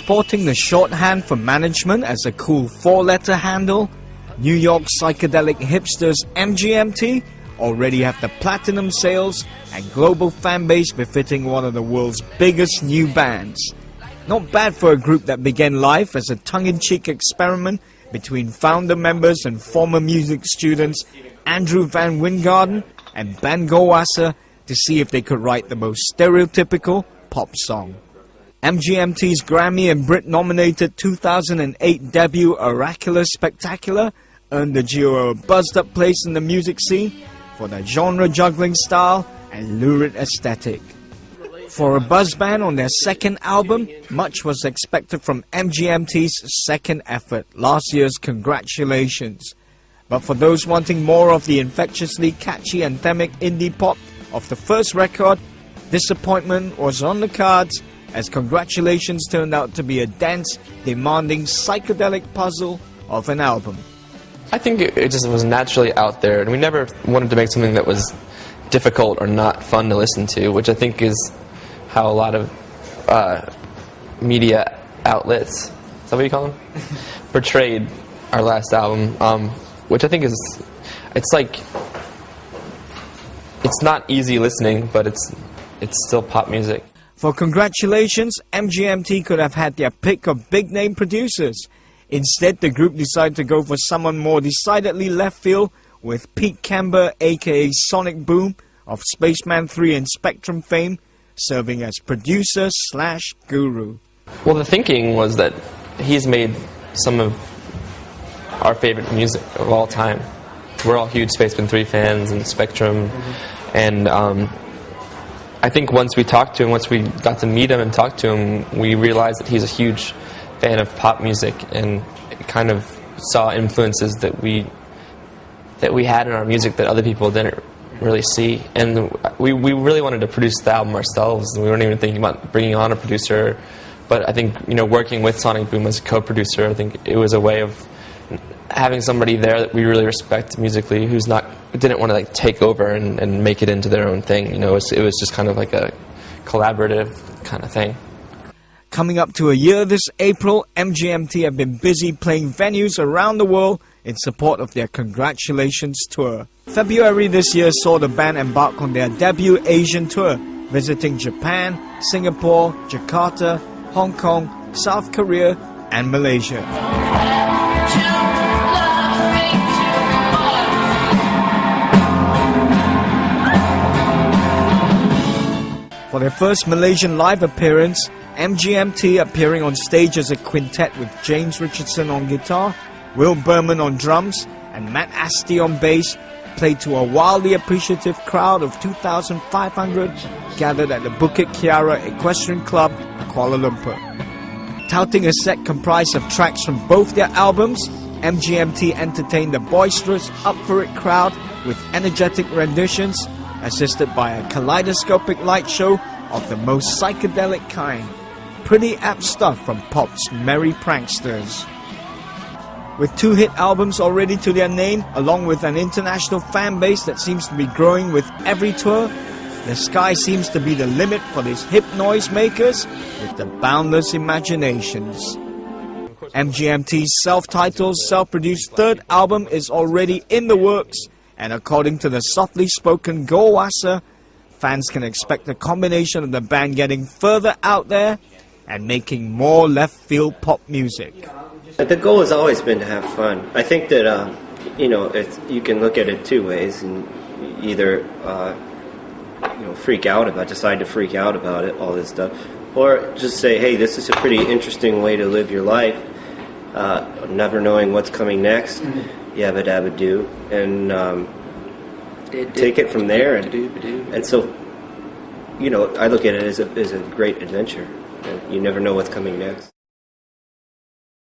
Sporting the shorthand for management as a cool four-letter handle, New York psychedelic hipsters MGMT already have the platinum sales and global fan base befitting one of the world's biggest new bands. Not bad for a group that began life as a tongue-in-cheek experiment between founder members and former music students Andrew Van Wijngaarden and Ben Goldwasser to see if they could write the most stereotypical pop song. MGMT's Grammy and Brit-nominated 2008 debut Oracular Spectacular earned the duo a buzzed-up place in the music scene for their genre-juggling style and lurid aesthetic. For a buzz band on their second album, much was expected from MGMT's second effort, last year's Congratulations. But for those wanting more of the infectiously catchy anthemic indie pop of the first record, disappointment was on the cards as Congratulations turned out to be a dense, demanding psychedelic puzzle of an album. I think it just was naturally out there, and we never wanted to make something that was difficult or not fun to listen to, which I think is how a lot of media outlets, is that what you call them? Portrayed our last album, which I think is, it's like, it's not easy listening, but it's still pop music. For Congratulations, MGMT could have had their pick of big-name producers. Instead, the group decided to go for someone more decidedly left field with Pete Kember, aka Sonic Boom, of Spaceman 3 and Spectrum fame, serving as producer/guru. Well, the thinking was that he's made some of our favorite music of all time. We're all huge Spaceman 3 fans and Spectrum, and I think once we talked to him, once we got to meet him and talk to him, we realized that he's a huge fan of pop music and kind of saw influences that we had in our music that other people didn't really see. And we really wanted to produce the album ourselves, and we weren't even thinking about bringing on a producer. But I think, you know, working with Sonic Boom as a co-producer, I think it was a way of having somebody there that we really respect musically, who's didn't want to like take over and make it into their own thing. You know, it was just kind of like a collaborative kind of thing. Coming up to a year this April, MGMT have been busy playing venues around the world in support of their Congratulations tour. February this year saw the band embark on their debut Asian tour, visiting Japan, Singapore, Jakarta, Hong Kong, South Korea, and Malaysia. For their first Malaysian live appearance, MGMT appearing on stage as a quintet with James Richardson on guitar, Will Berman on drums, and Matt Asti on bass, played to a wildly appreciative crowd of 2,500 gathered at the Bukit Kiara Equestrian Club, Kuala Lumpur. Touting a set comprised of tracks from both their albums, MGMT entertained the boisterous, up-for-it crowd with energetic renditions, assisted by a kaleidoscopic light show of the most psychedelic kind. Pretty apt stuff from pop's merry pranksters. With 2 hit albums already to their name, along with an international fan base that seems to be growing with every tour, the sky seems to be the limit for these hip noise makers with the boundless imaginations. MGMT's self-titled, self-produced third album is already in the works, and according to the softly spoken Goldwasser, fans can expect a combination of the band getting further out there and making more left-field pop music. The goal has always been to have fun. I think that, you can look at it 2 ways, and either, decide to freak out about it, all this stuff, or just say, hey, this is a pretty interesting way to live your life, never knowing what's coming next, yabba dabba do, and take it from there. And so, I look at it as a great adventure. You never know what's coming next.